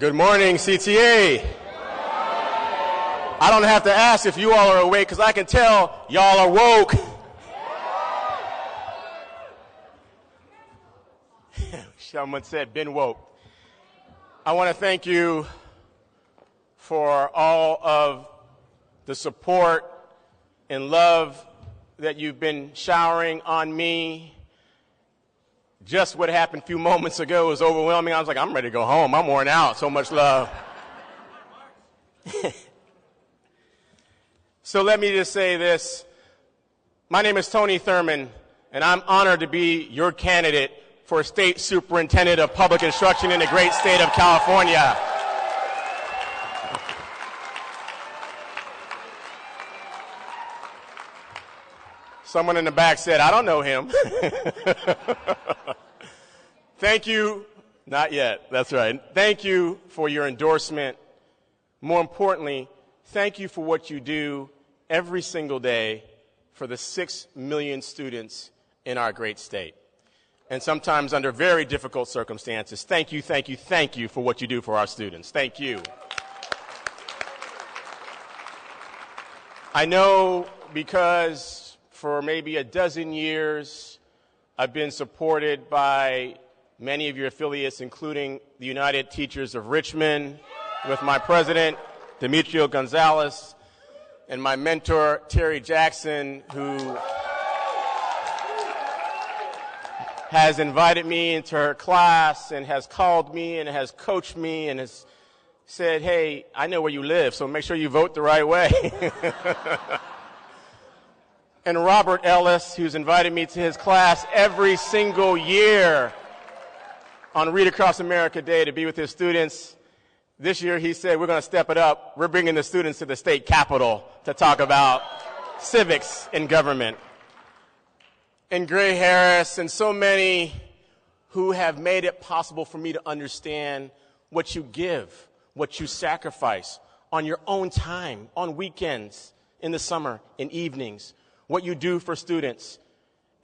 Good morning, CTA. I don't have to ask if you all are awake because I can tell y'all are woke. Someone said, been woke. I want to thank you for all of the support and love that you've been showering on me. Just what happened a few moments ago was overwhelming. I was like, I'm ready to go home. I'm worn out. So much love. So let me just say this. My name is Tony Thurmond, and I'm honored to be your candidate for State Superintendent of Public Instruction in the great state of California. Someone in the back said, I don't know him. Thank you. Not yet. That's right. Thank you for your endorsement. More importantly, thank you for what you do every single day for the 6 million students in our great state. And sometimes under very difficult circumstances. Thank you, thank you, thank you for what you do for our students. Thank you. I know because for maybe a dozen years, I've been supported by many of your affiliates, including the United Teachers of Richmond, with my president, Demetrio Gonzalez, and my mentor, Terry Jackson, who has invited me into her class and has called me and has coached me and has said, hey, I know where you live, so make sure you vote the right way. And Robert Ellis, who's invited me to his class every single year on Read Across America Day to be with his students. This year he said, we're going to step it up. We're bringing the students to the state capitol to talk about civics in government. And Gray Harris and so many who have made it possible for me to understand what you give, what you sacrifice on your own time, on weekends, in the summer, in evenings, what you do for students.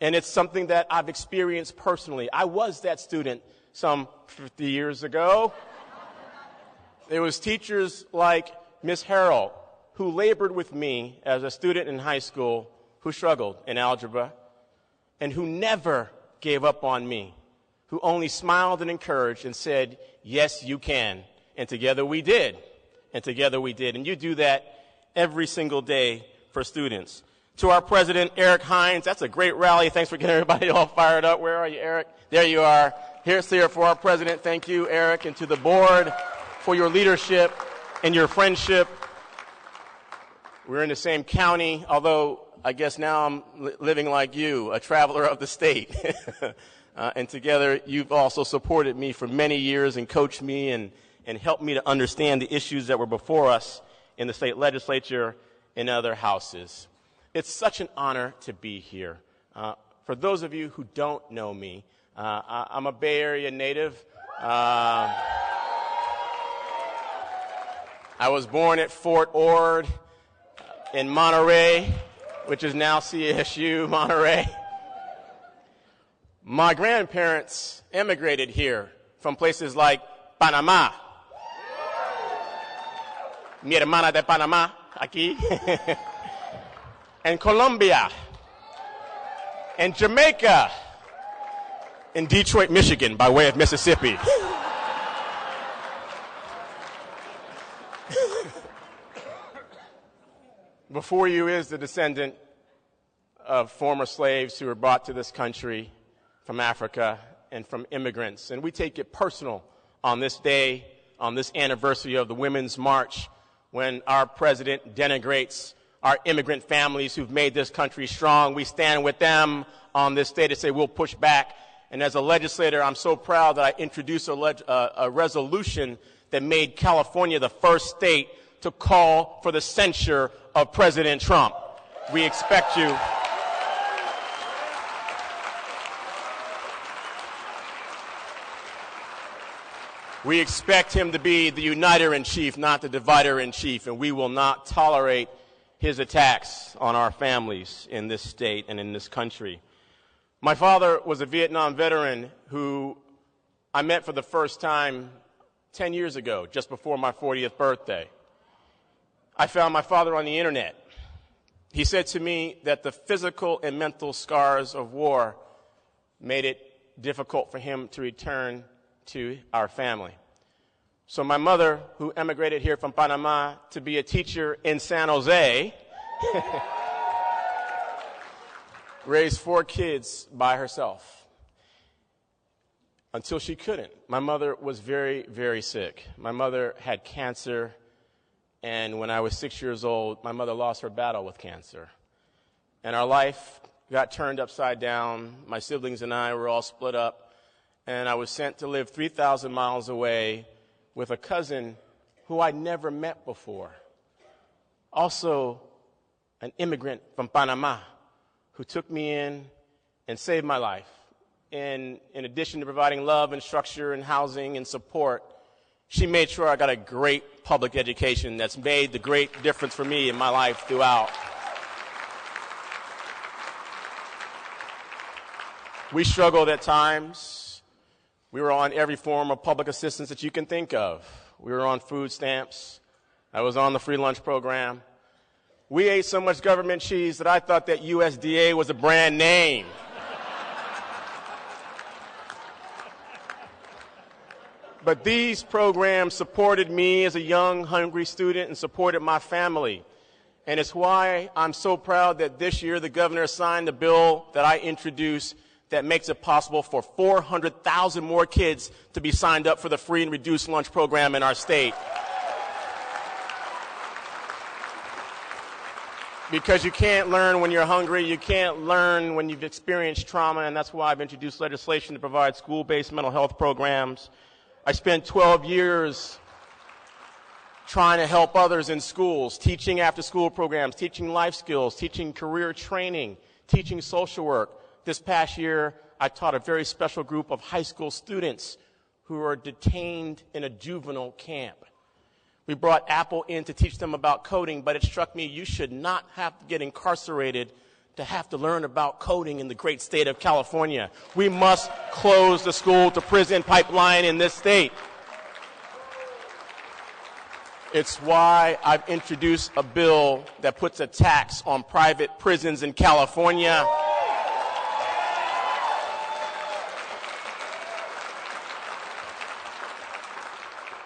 And it's something that I've experienced personally. I was that student some 50 years ago. There was teachers like Miss Harrell who labored with me as a student in high school who struggled in algebra and who never gave up on me, who only smiled and encouraged and said, yes, you can. And together we did. And together we did. And you do that every single day for students. To our president, Eric Hines, that's a great rally. Thanks for getting everybody all fired up. Where are you, Eric? There you are. Here's here for our president. Thank you, Eric, and to the board for your leadership and your friendship. We're in the same county, although I guess now I'm living like you, a traveler of the state. And together you've also supported me for many years and coached me and helped me to understand the issues that were before us in the state legislature and other houses. It's such an honor to be here. For those of you who don't know me, I'm a Bay Area native. I was born at Fort Ord in Monterey, which is now CSU Monterey. My grandparents immigrated here from places like Panama. Mi hermana de Panama, aquí. And Colombia, and Jamaica, and Detroit, Michigan, by way of Mississippi. Before you is the descendant of former slaves who were brought to this country from Africa and from immigrants. And we take it personal on this day, on this anniversary of the Women's March, when our president denigrates our immigrant families who've made this country strong. We stand with them on this day to say we'll push back. And as a legislator, I'm so proud that I introduced a resolution that made California the first state to call for the censure of President Trump. We expect you. We expect him to be the uniter-in-chief, not the divider-in-chief, and we will not tolerate his attacks on our families in this state and in this country. My father was a Vietnam veteran who I met for the first time 10 years ago, just before my 40th birthday. I found my father on the internet. He said to me that the physical and mental scars of war made it difficult for him to return to our family. So my mother, who emigrated here from Panama to be a teacher in San Jose, raised 4 kids by herself until she couldn't. My mother was very, very sick. My mother had cancer, and when I was 6 years old, my mother lost her battle with cancer. And our life got turned upside down. My siblings and I were all split up, and I was sent to live 3,000 miles away with a cousin who I'd never met before, also an immigrant from Panama, who took me in and saved my life. And in addition to providing love and structure and housing and support, she made sure I got a great public education that's made the great difference for me in my life throughout. We struggled at times. We were on every form of public assistance that you can think of. We were on food stamps. I was on the free lunch program. We ate so much government cheese that I thought that USDA was a brand name. But these programs supported me as a young, hungry student and supported my family. And it's why I'm so proud that this year the governor signed a bill that I introduced that makes it possible for 400,000 more kids to be signed up for the free and reduced lunch program in our state. Because you can't learn when you're hungry, you can't learn when you've experienced trauma, and that's why I've introduced legislation to provide school-based mental health programs. I spent 12 years trying to help others in schools, teaching after-school programs, teaching life skills, teaching career training, teaching social work. This past year, I taught a very special group of high school students who are detained in a juvenile camp. We brought Apple in to teach them about coding, but it struck me you should not have to get incarcerated to have to learn about coding in the great state of California. We must close the school-to-prison pipeline in this state. It's why I've introduced a bill that puts a tax on private prisons in California.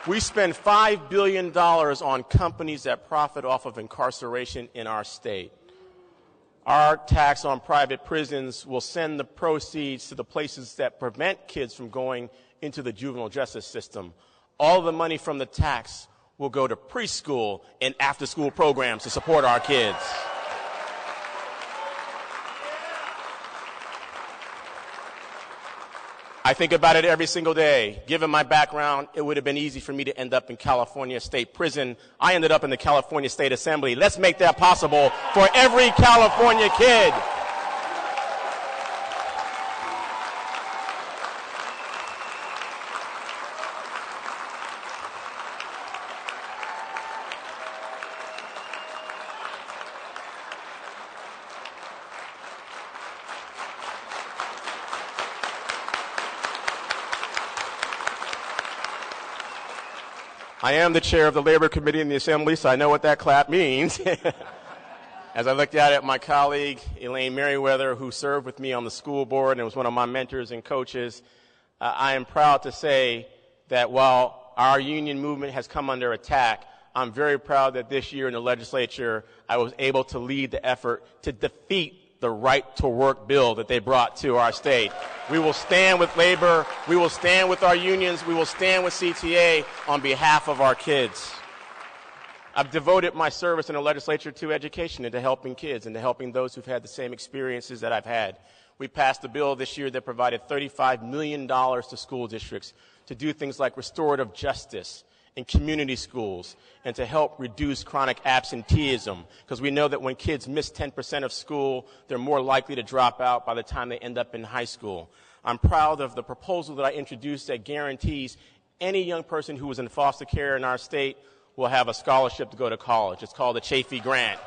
We spend $5 billion on companies that profit off of incarceration in our state. Our tax on private prisons will send the proceeds to the places that prevent kids from going into the juvenile justice system. All the money from the tax will go to preschool and after-school programs to support our kids. I think about it every single day. Given my background, it would have been easy for me to end up in California State Prison. I ended up in the California State Assembly. Let's make that possible for every California kid. I am the chair of the Labor Committee in the Assembly, so I know what that clap means. As I looked out at my colleague, Elaine Merriweather, who served with me on the school board and was one of my mentors and coaches, I am proud to say that while our union movement has come under attack, I'm very proud that this year in the legislature, I was able to lead the effort to defeat the right to work bill that they brought to our state. We will stand with labor, we will stand with our unions, we will stand with CTA on behalf of our kids. I've devoted my service in the legislature to education and to helping kids and to helping those who've had the same experiences that I've had. We passed a bill this year that provided $35 million to school districts to do things like restorative justice in community schools and to help reduce chronic absenteeism, because we know that when kids miss 10% of school, they're more likely to drop out by the time they end up in high school. I'm proud of the proposal that I introduced that guarantees any young person who is in foster care in our state will have a scholarship to go to college. It's called the Chafee Grant.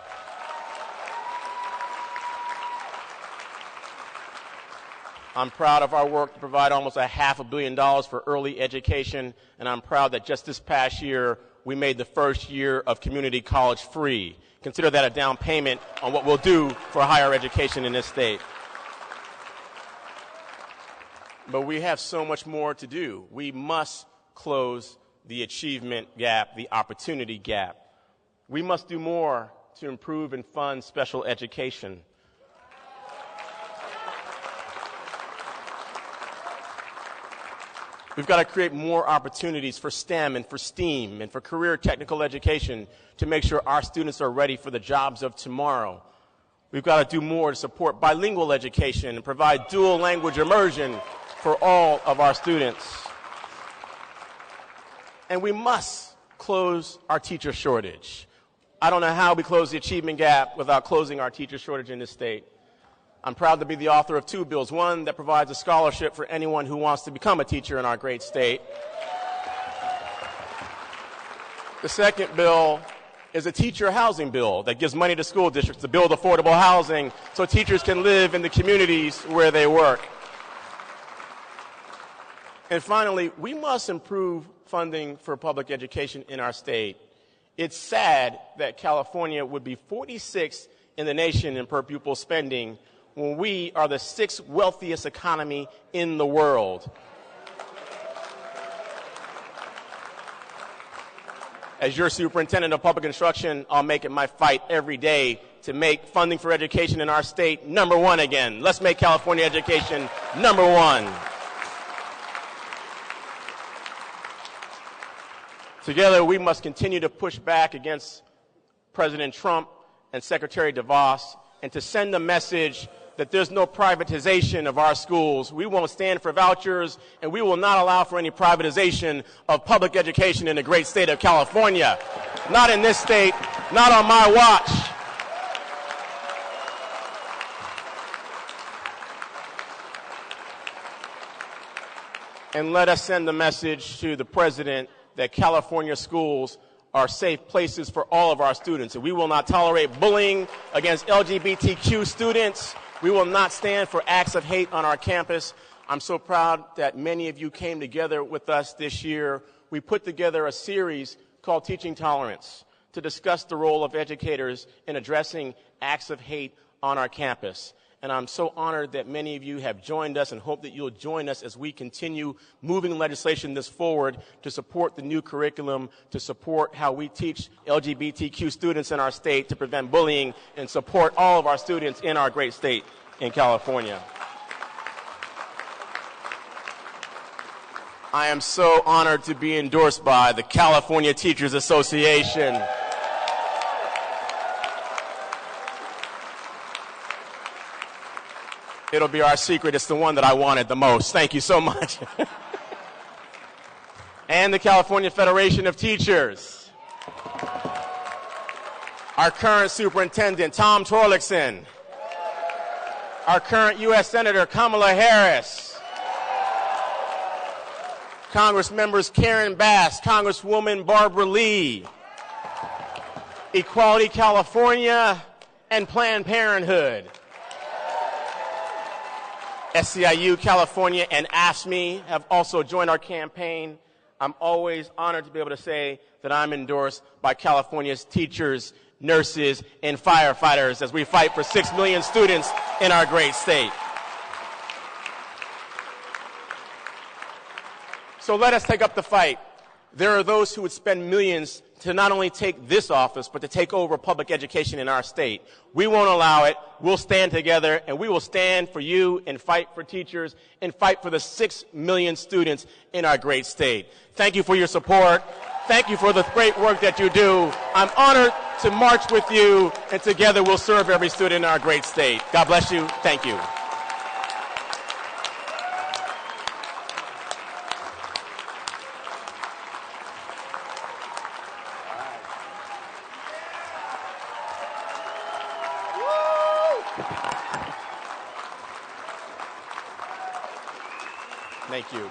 I'm proud of our work to provide almost $500 million for early education, and I'm proud that just this past year, we made the first year of community college free. Consider that a down payment on what we'll do for higher education in this state. But we have so much more to do. We must close the achievement gap, the opportunity gap. We must do more to improve and fund special education. We've got to create more opportunities for STEM and for STEAM and for career technical education to make sure our students are ready for the jobs of tomorrow. We've got to do more to support bilingual education and provide dual language immersion for all of our students. And we must close our teacher shortage. I don't know how we close the achievement gap without closing our teacher shortage in this state. I'm proud to be the author of 2 bills, one that provides a scholarship for anyone who wants to become a teacher in our great state. The second bill is a teacher housing bill that gives money to school districts to build affordable housing so teachers can live in the communities where they work. And finally, we must improve funding for public education in our state. It's sad that California would be 46th in the nation in per pupil spending when we are the 6th wealthiest economy in the world. As your superintendent of public instruction, I'll make it my fight every day to make funding for education in our state #1 again. Let's make California education #1. Together, we must continue to push back against President Trump and Secretary DeVos and to send a message that there's no privatization of our schools. We won't stand for vouchers, and we will not allow for any privatization of public education in the great state of California. Not in this state, not on my watch. And let us send the message to the President that California schools are safe places for all of our students. And we will not tolerate bullying against LGBTQ students. We will not stand for acts of hate on our campus. I'm so proud that many of you came together with us this year. We put together a series called Teaching Tolerance to discuss the role of educators in addressing acts of hate on our campus. And I'm so honored that many of you have joined us and hope that you'll join us as we continue moving legislation this forward to support the new curriculum, to support how we teach LGBTQ students in our state, to prevent bullying, and support all of our students in our great state in California. I am so honored to be endorsed by the California Teachers Association. It'll be our secret. It's the one that I wanted the most. Thank you so much. And the California Federation of Teachers. Our current superintendent, Tom Torlakson. Our current U.S. Senator, Kamala Harris. Congress members Karen Bass, Congresswoman Barbara Lee. Equality California and Planned Parenthood. SEIU California and AFSCME have also joined our campaign. I'm always honored to be able to say that I'm endorsed by California's teachers, nurses, and firefighters as we fight for 6 million students in our great state. So let us take up the fight. There are those who would spend millions to not only take this office, but to take over public education in our state. We won't allow it. We'll stand together, and we will stand for you and fight for teachers and fight for the 6 million students in our great state. Thank you for your support. Thank you for the great work that you do. I'm honored to march with you, and together we'll serve every student in our great state. God bless you. Thank you. Thank you.